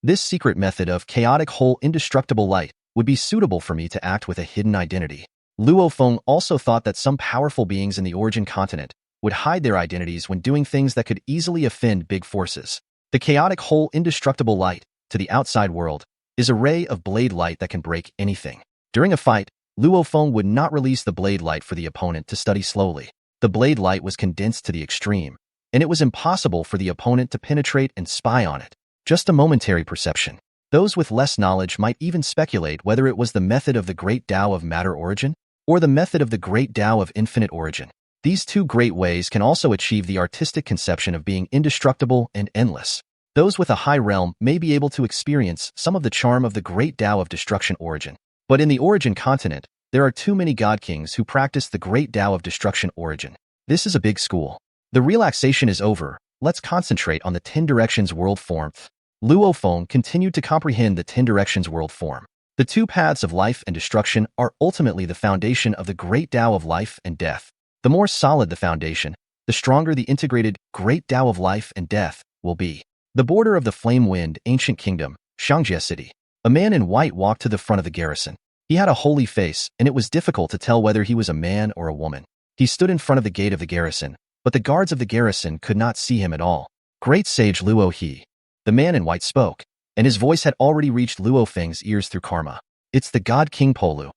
This secret method of chaotic whole indestructible light would be suitable for me to act with a hidden identity. Luo Feng also thought that some powerful beings in the origin continent would hide their identities when doing things that could easily offend big forces. The chaotic whole indestructible light, to the outside world, is a ray of blade light that can break anything. During a fight, Luo Feng would not release the blade light for the opponent to study slowly. The blade light was condensed to the extreme, and it was impossible for the opponent to penetrate and spy on it. Just a momentary perception. Those with less knowledge might even speculate whether it was the method of the great Tao of matter origin or the method of the great Tao of infinite origin. These two great ways can also achieve the artistic conception of being indestructible and endless. Those with a high realm may be able to experience some of the charm of the great Tao of destruction origin. But in the origin continent, there are too many god kings who practice the great Tao of destruction origin. This is a big school. The relaxation is over. Let's concentrate on the 10 directions world form. Luo Feng continued to comprehend the 10 directions world form. The two paths of life and destruction are ultimately the foundation of the great Tao of life and death. The more solid the foundation, the stronger the integrated great Tao of life and death will be. The border of the flame wind ancient kingdom, Shangjie City. A man in white walked to the front of the garrison. He had a holy face, and it was difficult to tell whether he was a man or a woman. He stood in front of the gate of the garrison, but the guards of the garrison could not see him at all. Great sage Luo He. The man in white spoke, and his voice had already reached Luo Feng's ears through karma. It's the god King Polu.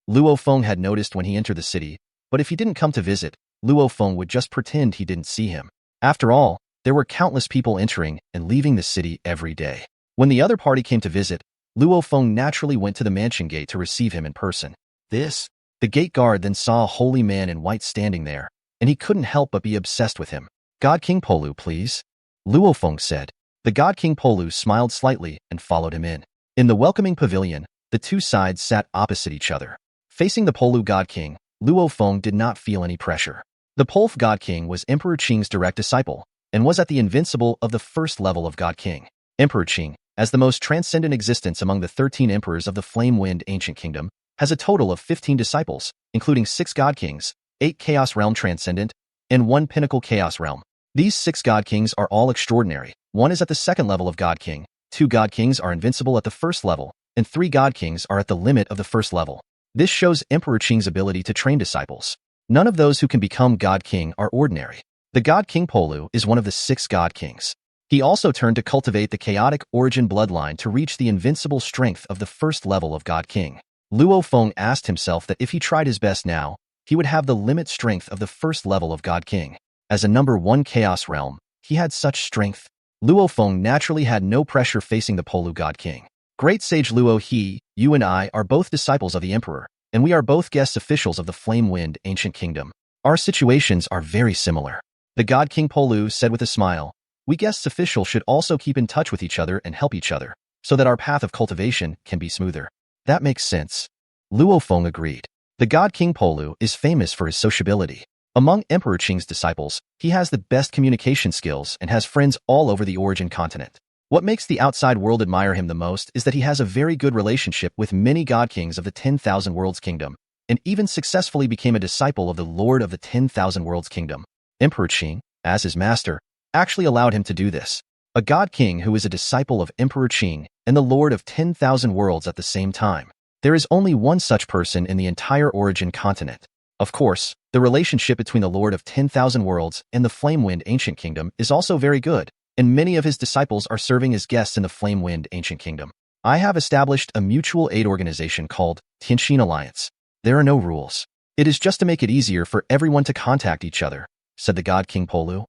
Luo Feng had noticed when he entered the city, but if he didn't come to visit, Luo Feng would just pretend he didn't see him. After all, there were countless people entering and leaving the city every day. When the other party came to visit, Luo Feng naturally went to the mansion gate to receive him in person. The gate guard then saw a holy man in white standing there, and he couldn't help but be obsessed with him. God King Polu, please, Luo Feng said. The god King Polu smiled slightly and followed him in. In the welcoming pavilion, the two sides sat opposite each other. Facing the Polu god king, Luo Feng did not feel any pressure. The Polf god king was Emperor Qing's direct disciple, and was at the invincible of the first level of god king. Emperor Qing, as the most transcendent existence among the 13 emperors of the Flame Wind ancient kingdom, has a total of 15 disciples, including 6 god kings, 8 chaos realm transcendent, and 1 pinnacle chaos realm. These 6 god kings are all extraordinary. 1 is at the second level of god king, 2 god kings are invincible at the first level, and 3 god kings are at the limit of the first level. This shows Emperor Qing's ability to train disciples. None of those who can become god king are ordinary. The god King Polu is one of the 6 god kings. He also turned to cultivate the chaotic origin bloodline to reach the invincible strength of the first level of god king. Luo Feng asked himself that if he tried his best now, he would have the limit strength of the first level of god king. As a number 1 chaos realm, he had such strength. Luo Feng naturally had no pressure facing the Polu god king. Great sage Luo He, you and I are both disciples of the emperor, and we are both guest officials of the Flame Wind ancient kingdom. Our situations are very similar. The god King Polu said with a smile. We guest officials should also keep in touch with each other and help each other, so that our path of cultivation can be smoother. That makes sense. Luo Feng agreed. The god King Polu is famous for his sociability. Among Emperor Qing's disciples, he has the best communication skills and has friends all over the origin continent. What makes the outside world admire him the most is that he has a very good relationship with many god kings of the 10,000 Worlds Kingdom, and even successfully became a disciple of the Lord of the 10,000 Worlds Kingdom. Emperor Qing, as his master, actually allowed him to do this. A god king who is a disciple of Emperor Qing and the Lord of 10,000 Worlds at the same time. There is only one such person in the entire origin continent. Of course, the relationship between the Lord of 10,000 Worlds and the Flame Wind ancient kingdom is also very good, and many of his disciples are serving as guests in the Flame Wind ancient kingdom. I have established a mutual aid organization called Tinin Alliance. There are no rules. It is just to make it easier for everyone to contact each other, said the god King Polu.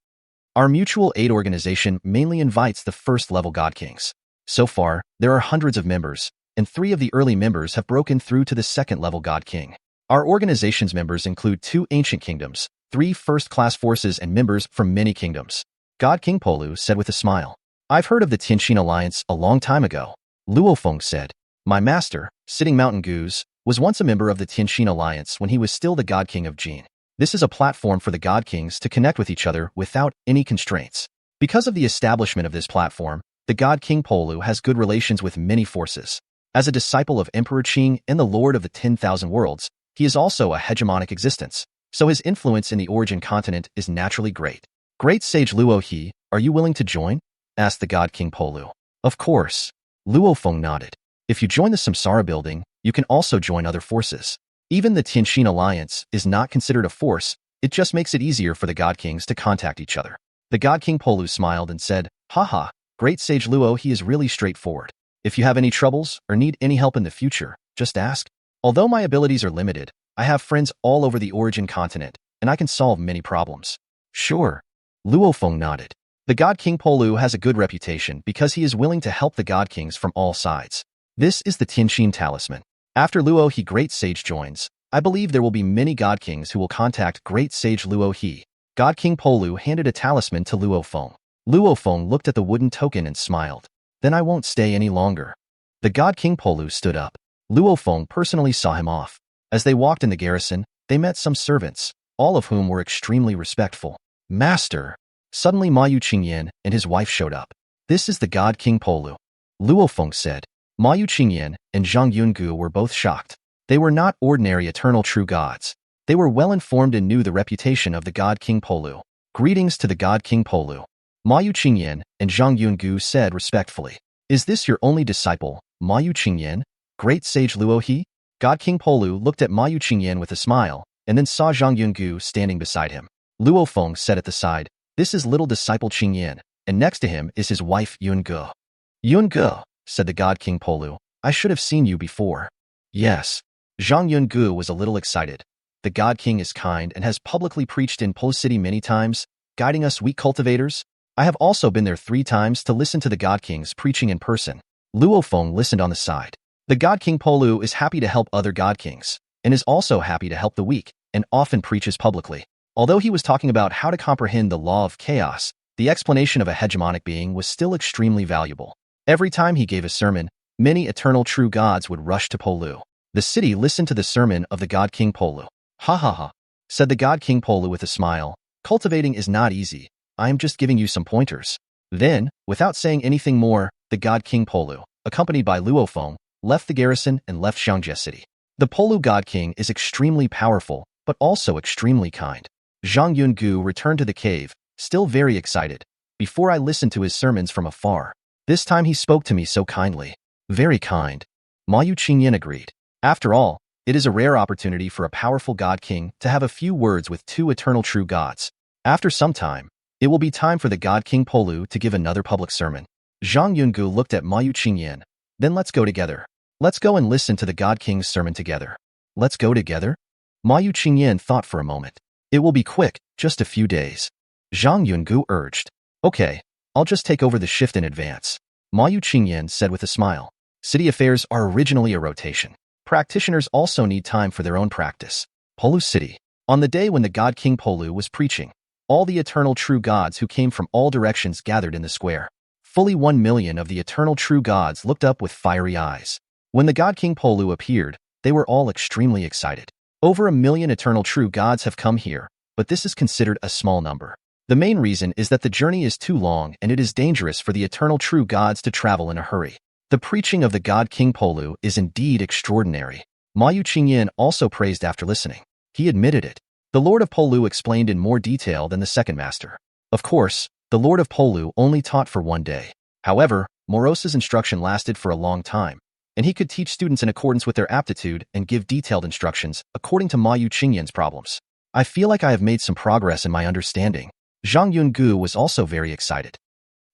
Our mutual aid organization mainly invites the first level god kings. So far, there are hundreds of members, and 3 of the early members have broken through to the second level god king. Our organization's members include 2 ancient kingdoms, 3 first-class forces and members from many kingdoms. God King Polu said with a smile. I've heard of the Tianxin Alliance a long time ago. Luo Feng said. My master, Sitting Mountain Goose, was once a member of the Tianxin Alliance when he was still the god king of Jin. This is a platform for the god kings to connect with each other without any constraints. Because of the establishment of this platform, the god King Polu has good relations with many forces. As a disciple of Emperor Qing and the Lord of the 10,000 Worlds, he is also a hegemonic existence, so his influence in the origin continent is naturally great. Great sage Luo He, are you willing to join? Asked the god King Polu. Of course. Luo Feng nodded. If you join the Samsara building, you can also join other forces. Even the Tianxin Alliance is not considered a force, it just makes it easier for the God Kings to contact each other. The God King Polu smiled and said, haha, great Sage Luo, he is really straightforward. If you have any troubles or need any help in the future, just ask. Although my abilities are limited, I have friends all over the origin continent, and I can solve many problems. Sure. Luo Feng nodded. The God King Polu has a good reputation because he is willing to help the God Kings from all sides. This is the Tianxin Talisman. After Luo He Great Sage joins, I believe there will be many God Kings who will contact Great Sage Luo He. God King Polu handed a talisman to Luo Feng. Luo Feng looked at the wooden token and smiled. Then I won't stay any longer. The God King Polu stood up. Luo Feng personally saw him off. As they walked in the garrison, they met some servants, all of whom were extremely respectful. Master! Suddenly Ma Yu Qingyan and his wife showed up. This is the God King Polu. Luo Feng said. Ma Yu Qingyan and Zhang Yungu were both shocked. They were not ordinary eternal true gods. They were well informed and knew the reputation of the God King Polu. Greetings to the God King Polu. Ma Yu Qingyan and Zhang Yungu said respectfully. Is this your only disciple, Ma Yu Qingyan? Great Sage Luo He? God King Polu looked at Ma Yu Qingyan with a smile, and then saw Zhang Yungu standing beside him. Luo Feng said at the side, this is little disciple Qingyan, and next to him is his wife Yunge. Yunge, said the God King Polu, I should have seen you before. Yes. Zhang Yungu was a little excited. The God King is kind and has publicly preached in Po City many times, guiding us weak cultivators. I have also been there 3 times to listen to the God Kings preaching in person. Luo Feng listened on the side. The God King Polu is happy to help other God Kings, and is also happy to help the weak, and often preaches publicly. Although he was talking about how to comprehend the law of chaos, the explanation of a hegemonic being was still extremely valuable. Every time he gave a sermon, many eternal true gods would rush to Polu. The city listened to the sermon of the God King Polu. Ha ha ha, said the God King Polu with a smile. Cultivating is not easy. I am just giving you some pointers. Then, without saying anything more, the God King Polu, accompanied by Luo Feng, left the garrison and left Xiangjie City. The Polu God King is extremely powerful, but also extremely kind. Zhang Yungu returned to the cave, still very excited. Before I listened to his sermons from afar. This time he spoke to me so kindly. Very kind. Ma Yu Qingyan agreed. After all, it is a rare opportunity for a powerful God King to have a few words with 2 eternal true gods. After some time, it will be time for the God King Polu to give another public sermon. Zhang Yungu looked at Ma Yu Qingyan. Then let's go together. Let's go and listen to the God King's sermon together. Let's go together? Ma Yu Qingyan thought for a moment. It will be quick, just a few days. Zhang Yungu urged. Okay, I'll just take over the shift in advance. Ma Yu Qingyan said with a smile. City affairs are originally a rotation. Practitioners also need time for their own practice. Polu City. On the day when the God King Polu was preaching, all the eternal true gods who came from all directions gathered in the square. Fully 1 million of the eternal true gods looked up with fiery eyes. When the God King Polu appeared, they were all extremely excited. Over 1 million eternal true gods have come here, but this is considered a small number. The main reason is that the journey is too long and it is dangerous for the eternal true gods to travel in a hurry. The preaching of the God King Polu is indeed extraordinary. Ma Yu Qingyan also praised after listening. He admitted it. The Lord of Polu explained in more detail than the second master. Of course, the Lord of Polu only taught for 1 day. However, Morosa's instruction lasted for a long time, and he could teach students in accordance with their aptitude and give detailed instructions according to Ma Yu Qingyan's problems. I feel like I have made some progress in my understanding. Zhang Yungu was also very excited.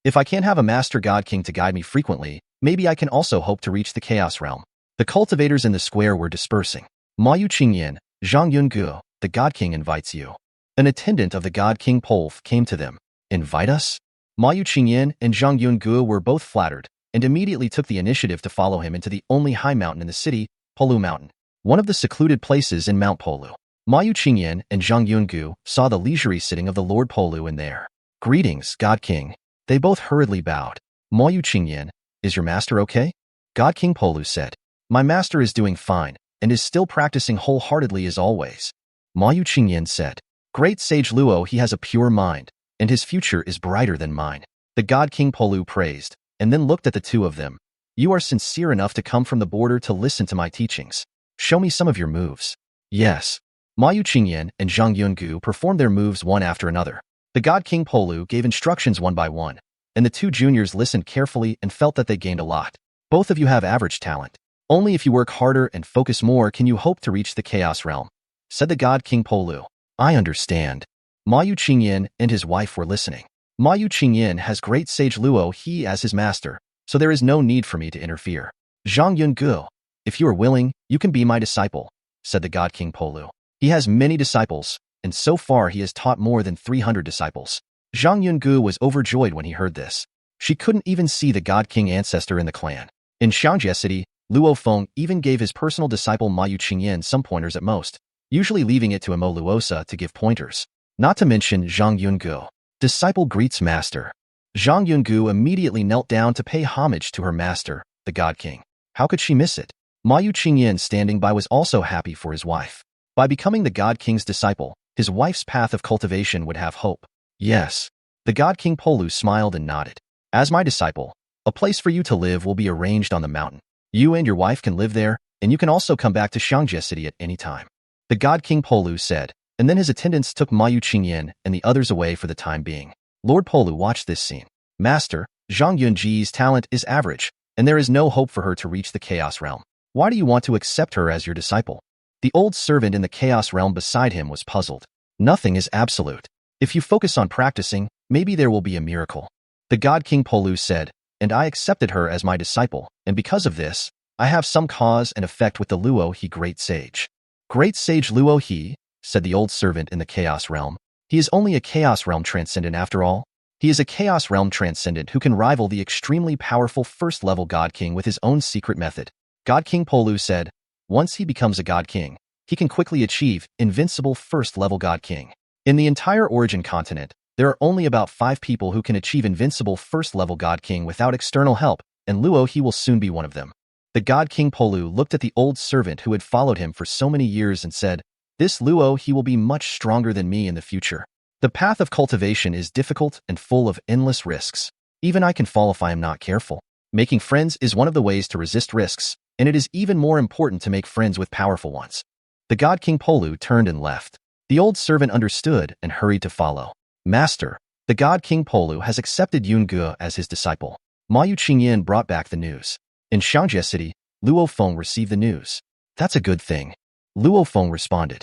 If I can't have a Master God King to guide me frequently, maybe I can also hope to reach the Chaos Realm. The cultivators in the square were dispersing. Ma Yu Qingyan, Zhang Yungu, the God King invites you. An attendant of the God King Polf came to them. Invite us? Ma Yu Qingyan and Zhang Yungu were both flattered, and immediately took the initiative to follow him into the only high mountain in the city, Polu Mountain, one of the secluded places in Mount Polu. Ma Yu Qingyan and Zhang Yungu saw the leisurely sitting of the Lord Polu in there. Greetings, God King. They both hurriedly bowed. Ma Yu Qingyan, is your master okay? God King Polu said. My master is doing fine, and is still practicing wholeheartedly as always. Ma Yu Qingyan said. Great Sage Luo, he has a pure mind, and his future is brighter than mine. The God King Polu praised, and then looked at the 2 of them. You are sincere enough to come from the border to listen to my teachings. Show me some of your moves. Yes. Ma Yu Qingyan and Zhang Yungu performed their moves one after another. The God King Polu gave instructions one by one, and the 2 juniors listened carefully and felt that they gained a lot. Both of you have average talent. Only if you work harder and focus more can you hope to reach the Chaos Realm, said the God King Polu. I understand. Mayu Qingyan and his wife were listening. Mayu Qingyan has great sage Luo He as his master, so there is no need for me to interfere. Zhang Yungu, if you are willing, you can be my disciple, said the God King Polu. He has many disciples, and so far he has taught more than 300 disciples. Zhang Yungu was overjoyed when he heard this. She couldn't even see the God King ancestor in the clan. In Xiangjie City, Luo Feng even gave his personal disciple Mayu Qingyan some pointers at most, usually leaving it to Imo Luosa to give pointers. Not to mention Zhang Yungu. Disciple greets master. Zhang Yungu immediately knelt down to pay homage to her master, the God King. How could she miss it? Mayu Qingyan standing by was also happy for his wife. By becoming the God King's disciple, his wife's path of cultivation would have hope. Yes. The God King Polu smiled and nodded. As my disciple, a place for you to live will be arranged on the mountain. You and your wife can live there, and you can also come back to Xiangjie City at any time. The God King Polu said, and then his attendants took Mayu Qingyan and the others away for the time being. Lord Polu watched this scene. Master, Zhang Yunji's talent is average, and there is no hope for her to reach the Chaos Realm. Why do you want to accept her as your disciple? The old servant in the Chaos Realm beside him was puzzled. Nothing is absolute. If you focus on practicing, maybe there will be a miracle. The God King Polu said, and I accepted her as my disciple, and because of this, I have some cause and effect with the Luo He Great Sage. Great Sage Luo He, said the old servant in the Chaos Realm. He is only a Chaos Realm Transcendent after all. He is a Chaos Realm Transcendent who can rival the extremely powerful first-level God King with his own secret method. God King Polu said, once he becomes a God King, he can quickly achieve invincible first-level God King. In the entire Origin continent, there are only about 5 people who can achieve invincible first-level God King without external help, and Luo He will soon be one of them. The God King Polu looked at the old servant who had followed him for so many years and said, this Luo He will be much stronger than me in the future. The path of cultivation is difficult and full of endless risks. Even I can fall if I am not careful. Making friends is one of the ways to resist risks, and it is even more important to make friends with powerful ones. The God King Polu turned and left. The old servant understood and hurried to follow. Master, the God King Polu has accepted Yungu as his disciple. Mayu Qingyan brought back the news. In Xiangjie City, Luo Feng received the news. That's a good thing. Luo Feng responded.